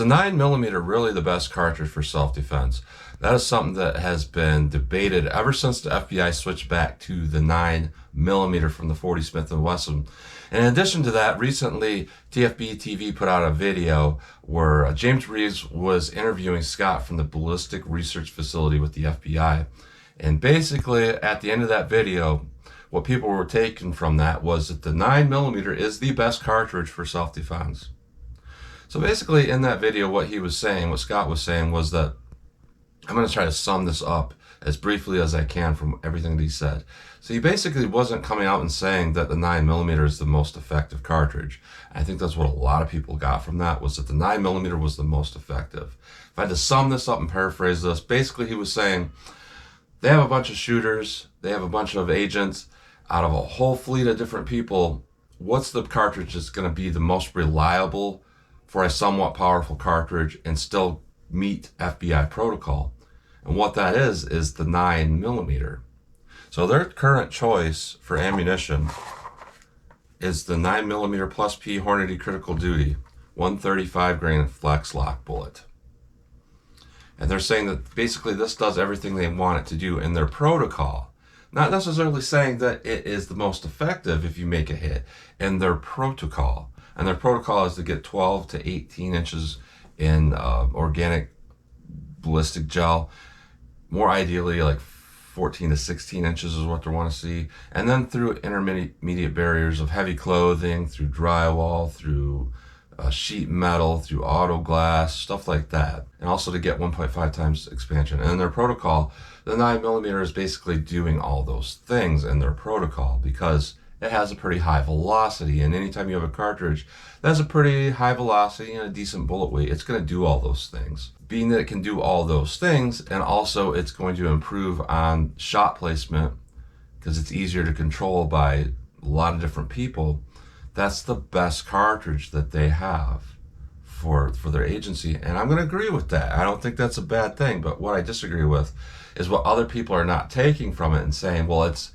the 9mm really the best cartridge for self-defense? That is something that has been debated ever since the FBI switched back to the 9mm from the 40 Smith & Wesson. And in addition to that, recently TFB TV put out a video where James Reeves was interviewing Scott from the Ballistic Research Facility with the FBI. And basically, at the end of that video, what people were taking from that was that the 9mm is the best cartridge for self-defense. So basically, in that video, what he was saying, what Scott was saying, was that I'm going to try to sum this up as briefly as I can from everything that he said. So he basically wasn't coming out and saying that the 9mm is the most effective cartridge. I think that's what a lot of people got from that, was that the 9mm was the most effective. If I had to sum this up and paraphrase this, basically he was saying they have a bunch of shooters, they have a bunch of agents. Out of a whole fleet of different people, what's the cartridge that's going to be the most reliable for a somewhat powerful cartridge and still meet FBI protocol? And what that is the 9mm. So their current choice for ammunition is the 9mm plus P Hornady Critical Duty 135 grain flex lock bullet. And they're saying that basically this does everything they want it to do in their protocol. Not necessarily saying that it is the most effective if you make a hit in their protocol. And their protocol is to get 12 to 18 inches in organic ballistic gel. More ideally, like 14 to 16 inches is what they want to see. And then through intermediate barriers of heavy clothing, through drywall, through sheet metal, through auto glass, stuff like that. And also to get 1.5 times expansion. And in their protocol, the 9mm is basically doing all those things in their protocol because it has a pretty high velocity. And anytime you have a cartridge that has a pretty high velocity and a decent bullet weight, it's going to do all those things. Being that it can do all those things, and also it's going to improve on shot placement because it's easier to control by a lot of different people, that's the best cartridge that they have for their agency. And I'm going to agree with that. I don't think that's a bad thing. But what I disagree with is what other people are not taking from it and saying, well, it's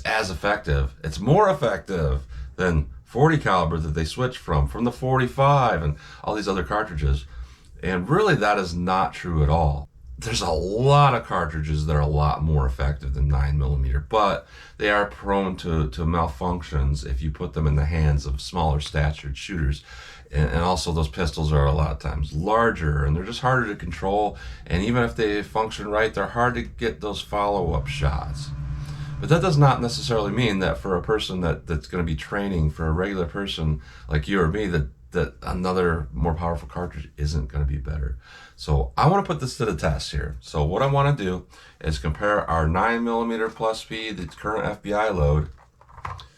as effective. It's more effective than 40 caliber that they switched from the 45 and all these other cartridges. And really that is not true at all. There's a lot of cartridges that are a lot more effective than 9mm, but they are prone to malfunctions if you put them in the hands of smaller statured shooters. And also those pistols are a lot of times larger and they're just harder to control. And even if they function right, they're hard to get those follow-up shots. But that does not necessarily mean that for a person that's going to be training, for a regular person like you or me, that another more powerful cartridge isn't going to be better. So I want to put this to the test here. So what I want to do is compare our 9mm plus P, the current FBI load,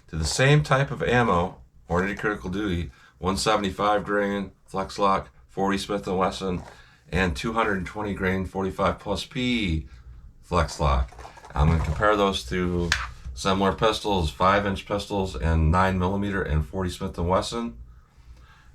to the same type of ammo, Hornady Critical Duty, 175 grain flex lock, 40 Smith & Wesson, and 220 grain 45 plus P flex lock. I'm going to compare those to similar pistols, 5-inch pistols, and 9mm and 40 Smith & Wesson,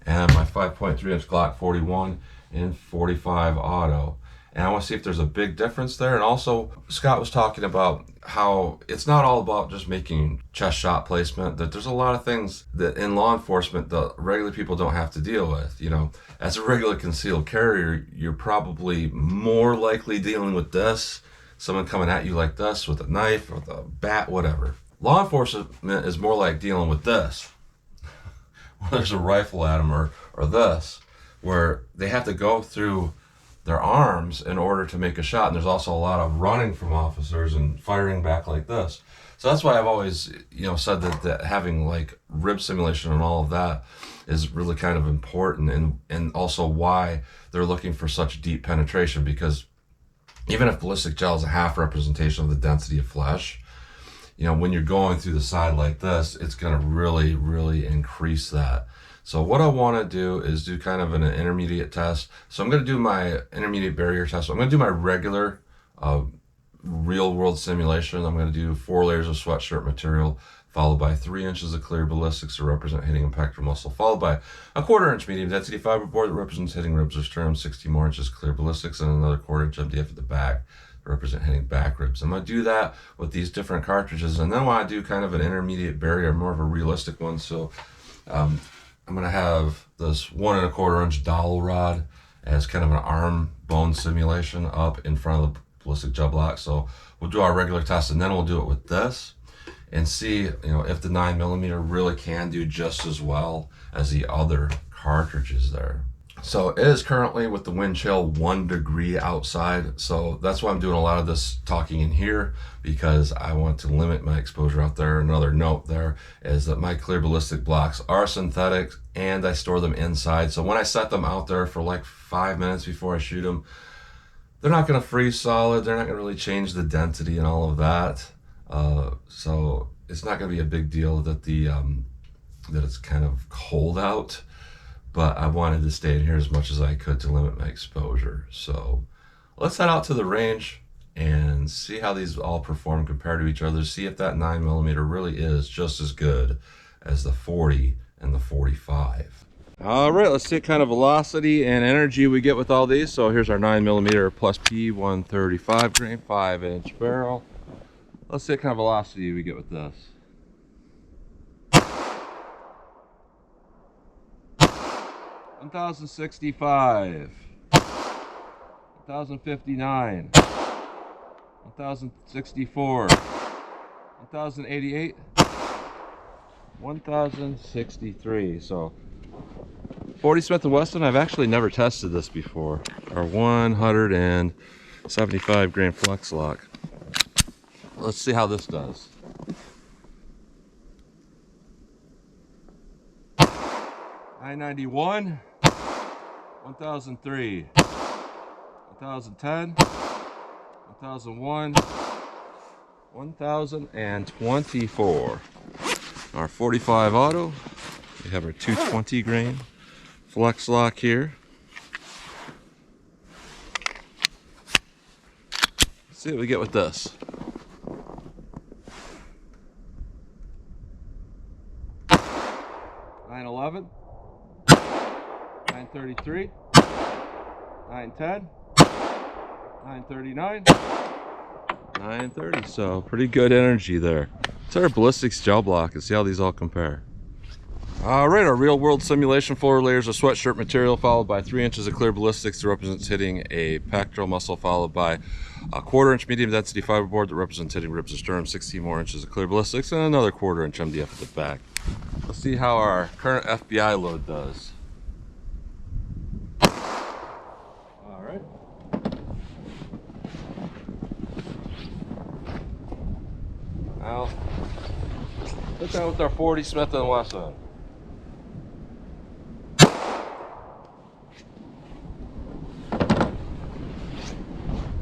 and my 5.3-inch Glock 41 and 45 auto. And I want to see if there's a big difference there. And also, Scott was talking about how it's not all about just making chest shot placement, that there's a lot of things that in law enforcement the regular people don't have to deal with. You know, as a regular concealed carrier, you're probably more likely dealing with this, someone coming at you like this with a knife or with a bat, whatever. Law enforcement is more like dealing with this. There's a rifle at them or this, where they have to go through their arms in order to make a shot. And there's also a lot of running from officers and firing back like this. So that's why I've always, said that having like rib simulation and all of that is really kind of important, and also why they're looking for such deep penetration, because even if ballistic gel is a half representation of the density of flesh, when you're going through the side like this, it's going to really, really increase that. So what I want to do is do kind of an intermediate test. So I'm going to do my intermediate barrier test. So I'm going to do my regular real world simulation. I'm going to do 4 layers of sweatshirt material, followed by 3 inches of clear ballistics to represent hitting impactor muscle, followed by a 1/4 inch medium density fiberboard that represents hitting ribs or sternum, 60 more inches clear ballistics, and another 1/4 inch MDF at the back to represent hitting back ribs. I'm going to do that with these different cartridges, and then I want to do kind of an intermediate barrier, more of a realistic one. So I'm going to have this 1 1/4 inch dowel rod, as kind of an arm bone simulation up in front of the ballistic gel block. So we'll do our regular test, and then we'll do it with this and see, you know, if the 9mm really can do just as well as the other cartridges there. So it is currently, with the wind chill, 1 degree outside. So that's why I'm doing a lot of this talking in here, because I want to limit my exposure out there. Another note there is that my clear ballistic blocks are synthetic and I store them inside. So when I set them out there for like 5 minutes before I shoot them, they're not going to freeze solid. They're not going to really change the density and all of that. So it's not going to be a big deal that that it's kind of cold out, but I wanted to stay in here as much as I could to limit my exposure. So let's head out to the range and see how these all perform compared to each other. See if that 9mm really is just as good as the 40 and the 45. All right, let's see what kind of velocity and energy we get with all these. So here's our 9mm plus P135 grain 5-inch barrel. Let's see what kind of velocity we get with this. 1,065, 1,059, 1,064, 1,088, 1,063. So 40 Smith & Wesson, I've actually never tested this before. Our 175 grain flex lock. Let's see how this does. 991, 1003, 1010, 1001, 1024. Our 45 auto. We have our 220 grain flex lock here. Let's see what we get with this. 911, 933, 910, 939, 930. So pretty good energy there. Let's our ballistics gel block and see how these all compare. All right, our real world simulation: 4 layers of sweatshirt material followed by 3 inches of clear ballistics that represents hitting a pectoral muscle, followed by a 1/4 inch medium density fiberboard that represents hitting ribs and sternum, 16 more inches of clear ballistics, and another 1/4 inch MDF at the back. Let's see how our current FBI load does. All right. Now, put that with our 40 Smith & Wesson.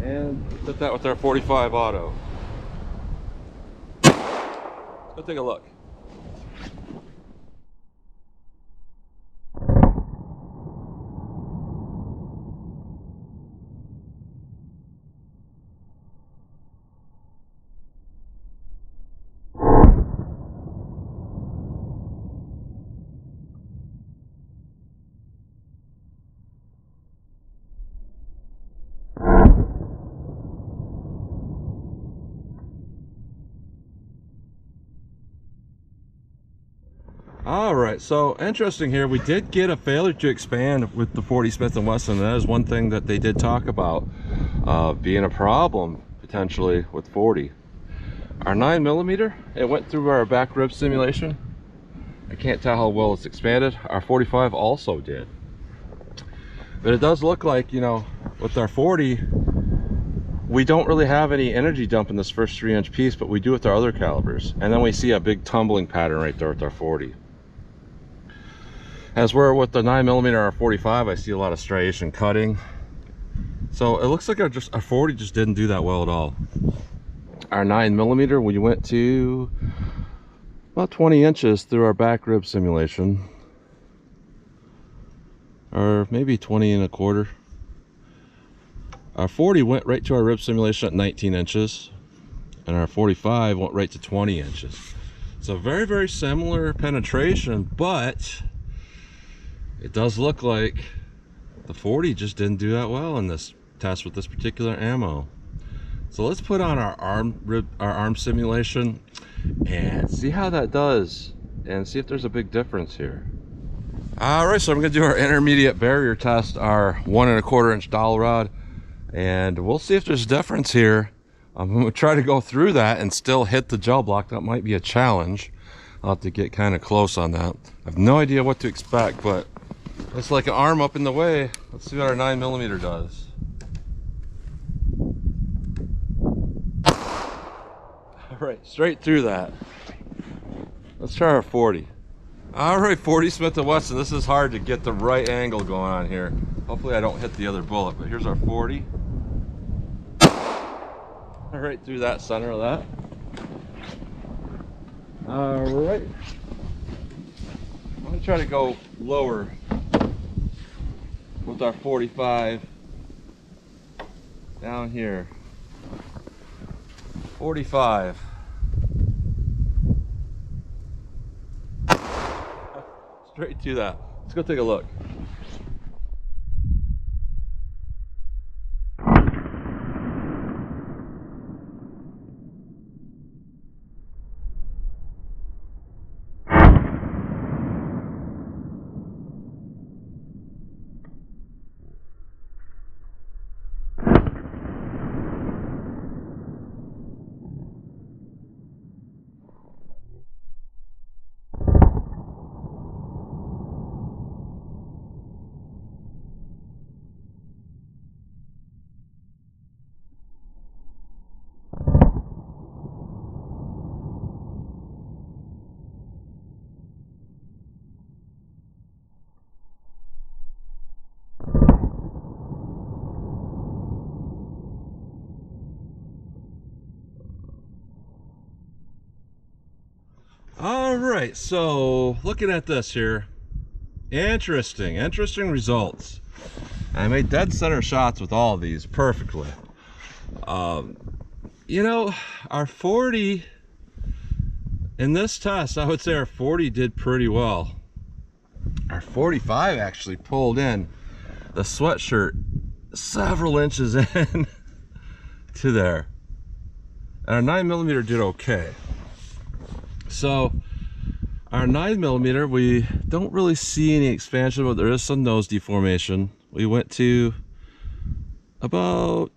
And put that with our 45 auto. Let's take a look. All right, so interesting here. We did get a failure to expand with the 40 Smith & Wesson. That is one thing that they did talk about being a problem potentially with 40. Our 9mm, it went through our back rib simulation. I can't tell how well it's expanded. Our 45 also did. But it does look like, you know, with our 40, we don't really have any energy dump in this first 3-inch piece, but we do with our other calibers. And then we see a big tumbling pattern right there with our 40. As we're with the 9mm or our 45, I see a lot of striation cutting. So it looks like our 40 just didn't do that well at all. Our 9mm, we went to about 20 inches through our back rib simulation, or maybe 20 1/4. Our 40 went right to our rib simulation at 19 inches, and our 45 went right to 20 inches. So very, very similar penetration, but it does look like the 40 just didn't do that well in this test with this particular ammo. So let's put on our arm simulation and see how that does, and see if there's a big difference here. All right, so I'm gonna do our intermediate barrier test, our 1 1/4 inch dowel rod, and we'll see if there's a difference here. I'm gonna try to go through that and still hit the gel block. That might be a challenge. I'll have to get kind of close on that. I have no idea what to expect, but it's like an arm up in the way. Let's see what our 9mm does. All right, straight through that. Let's try our 40. All right, 40 Smith & Wesson. This is hard to get the right angle going on here. Hopefully I don't hit the other bullet, but here's our 40. Right through that center of that. All right. I'm gonna try to go lower with our 45 down here. 45. Straight to that. Let's go take a look. All right, so looking at this here, interesting results. I made dead center shots with all of these perfectly. You know, our 40 in this test, I would say our 40 did pretty well. Our 45 actually pulled in the sweatshirt several inches in to there, and our 9mm did okay. So our 9mm, we don't really see any expansion, but there is some nose deformation. We went to about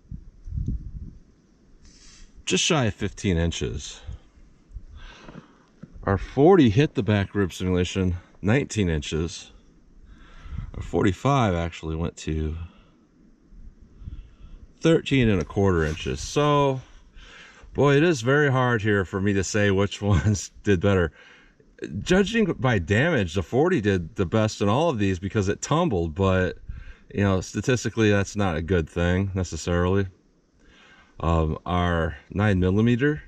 just shy of 15 inches. Our 40 hit the back rib simulation 19 inches. Our 45 actually went to 13 1/4 inches. So boy, it is very hard here for me to say which ones did better. Judging by damage, the 40 did the best in all of these because it tumbled, but you know, statistically that's not a good thing necessarily. Our 9mm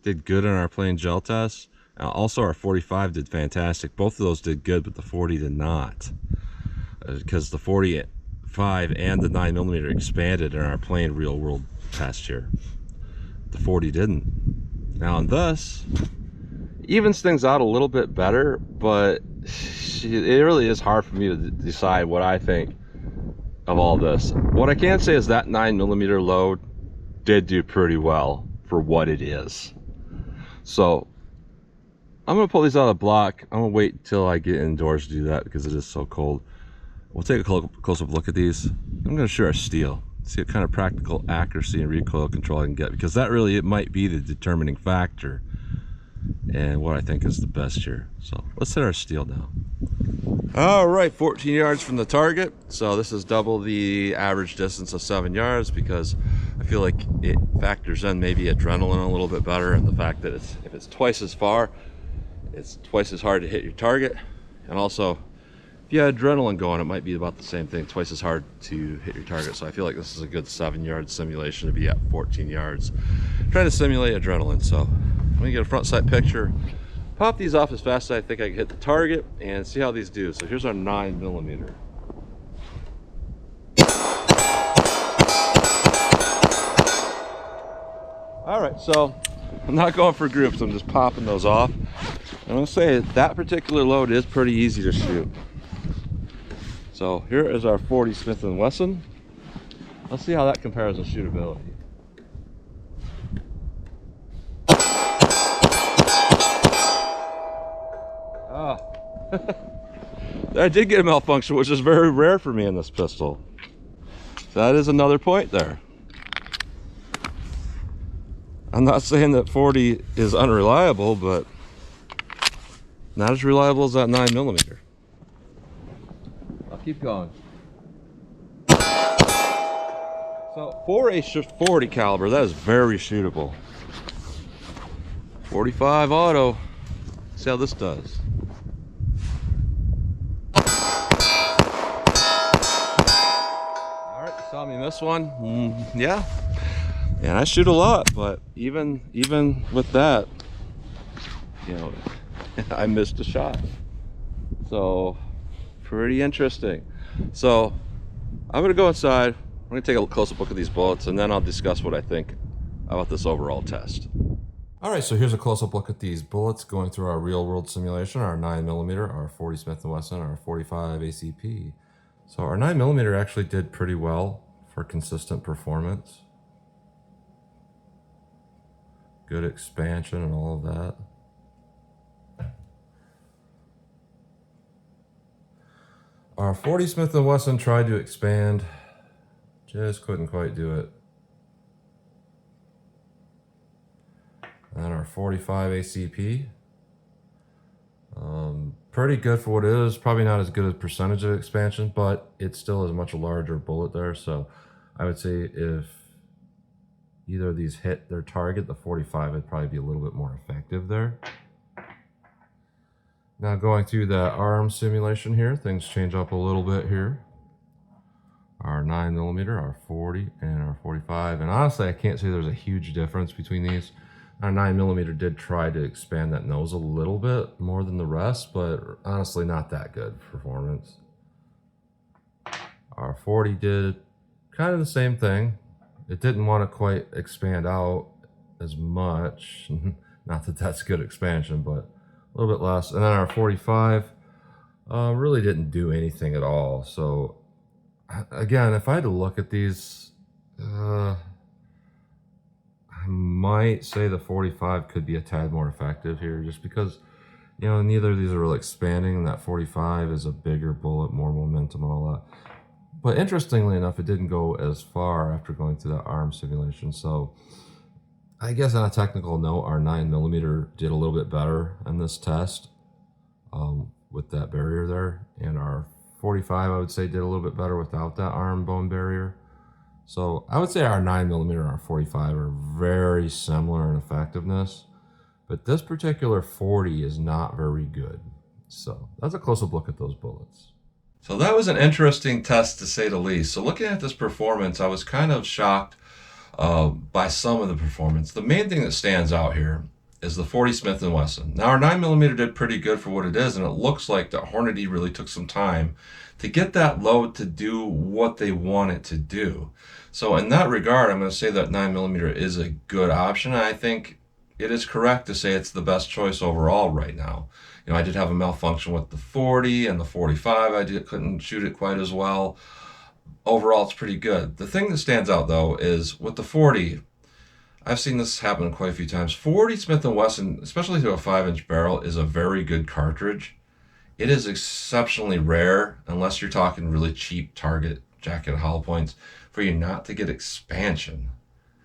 did good in our plain gel test. Also our 45 did fantastic. Both of those did good, but the 40 did not, because the 45 and the 9mm expanded in our plain real world test here. The 40 didn't. Now on this, evens things out a little bit better, but it really is hard for me to decide what I think of all this. What I can say is that 9mm load did do pretty well for what it is. So I'm gonna pull these out of the block. I'm gonna wait until I get indoors to do that because it is so cold. We'll take a close-up look at these. I'm gonna shoot our steel, see what kind of practical accuracy and recoil control I can get, because that really, it might be the determining factor and what I think is the best here. So let's hit our steel now. All right, 14 yards from the target. So this is double the average distance of 7 yards, because I feel like it factors in maybe adrenaline a little bit better, and the fact that if it's twice as far, it's twice as hard to hit your target. And also, if you had adrenaline going, it might be about the same thing, twice as hard to hit your target. So I feel like this is a good 7-yard simulation to be at 14 yards. Trying to simulate adrenaline. So I'm gonna get a front sight picture, pop these off as fast as I think I can hit the target, and see how these do. So here's our 9mm. All right, so I'm not going for groups, I'm just popping those off. I'm gonna say that particular load is pretty easy to shoot. So here is our 40 Smith & Wesson. Let's see how that compares in shootability. I did get a malfunction, which is very rare for me in this pistol. So that is another point there. I'm not saying that 40 is unreliable, but not as reliable as that 9mm. I'll keep going. So for a 40 caliber, that is very shootable. 45 auto. See how this does. All right, saw me miss one. Yeah, and I shoot a lot, but even with that, you know, I missed a shot. So pretty interesting. So I'm gonna go inside. I'm gonna take a closer look at these bullets, and then I'll discuss what I think about this overall test. All right, so here's a close-up look at these bullets going through our real-world simulation, our 9mm, our 40 Smith & Wesson, our 45 ACP. So our 9mm actually did pretty well for consistent performance. Good expansion and all of that. Our 40 Smith & Wesson tried to expand, just couldn't quite do it. And our 45 ACP, pretty good for what it is. Probably not as good as percentage of expansion, but it still is a much larger bullet there. So I would say if either of these hit their target, the 45 would probably be a little bit more effective there. Now going through the arm simulation here, things change up a little bit here. Our 9mm, our 40, and our 45. And honestly, I can't say there's a huge difference between these. Our 9mm did try to expand that nose a little bit more than the rest, but honestly not that good performance. Our 40 did kind of the same thing. It didn't want to quite expand out as much. Not that that's good expansion, but a little bit less. And then our 45 really didn't do anything at all. So again, if I had to look at these, I might say the 45 could be a tad more effective here, just because, you know, neither of these are really expanding, and that 45 is a bigger bullet, more momentum and all that. But interestingly enough, it didn't go as far after going through that arm simulation. So I guess on a technical note, our 9mm did a little bit better in this test with that barrier there, and our 45 I would say did a little bit better without that arm bone barrier. So I would say our 9mm and our 45 are very similar in effectiveness, but this particular 40 is not very good. So that's a close-up look at those bullets. So that was an interesting test, to say the least. So looking at this performance, I was kind of shocked by some of the performance. The main thing that stands out here is the 40 Smith & Wesson. Now our 9mm did pretty good for what it is, and it looks like that Hornady really took some time to get that load to do what they want it to do. So in that regard, I'm going to say that 9mm is a good option. I think it is correct to say it's the best choice overall right now. You know, I did have a malfunction with the 40 and the 45. Couldn't shoot it quite as well. Overall, it's pretty good. The thing that stands out though is with the 40, I've seen this happen quite a few times. 40 Smith & Wesson, especially through a 5-inch barrel, is a very good cartridge. It is exceptionally rare, unless you're talking really cheap target jacket hollow points, for you not to get expansion,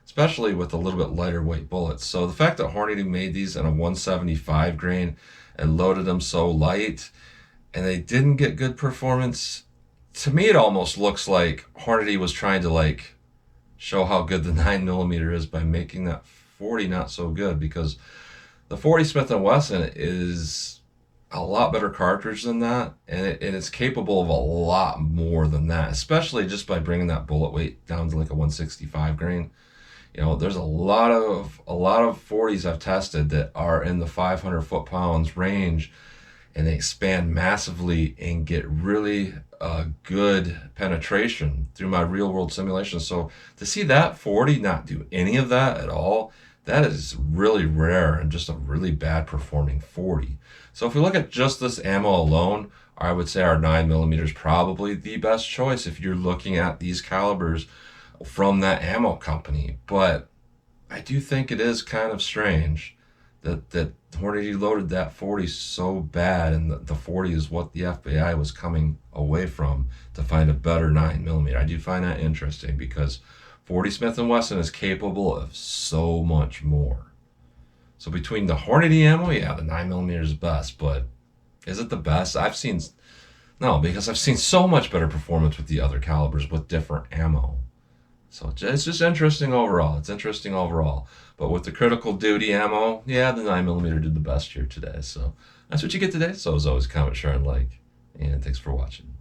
especially with a little bit lighter weight bullets. So the fact that Hornady made these in a 175 grain and loaded them so light, and they didn't get good performance, to me it almost looks like Hornady was trying to like show how good the 9mm is by making that 40 not so good, because the 40 Smith & Wesson is a lot better cartridge than that, and it's capable of a lot more than that, especially just by bringing that bullet weight down to like a 165 grain. You know, there's a lot of 40s I've tested that are in the 500 foot-pounds range, and they expand massively and get really good penetration through my real-world simulation. So to see that 40 not do any of that at all, that is really rare and just a really bad performing 40. So if we look at just this ammo alone, I would say our 9mm is probably the best choice if you're looking at these calibers from that ammo company. But I do think it is kind of strange that Hornady loaded that 40 so bad, and the 40 is what the FBI was coming away from to find a better 9mm. I do find that interesting because 40 Smith & Wesson is capable of so much more. So between the Hornady ammo, yeah, the 9mm is best, but is it the best? No, because I've seen so much better performance with the other calibers with different ammo. So it's just interesting overall. It's interesting overall. But with the critical duty ammo, yeah, the 9mm did the best here today. So that's what you get today. So as always, comment, share, and like. And thanks for watching.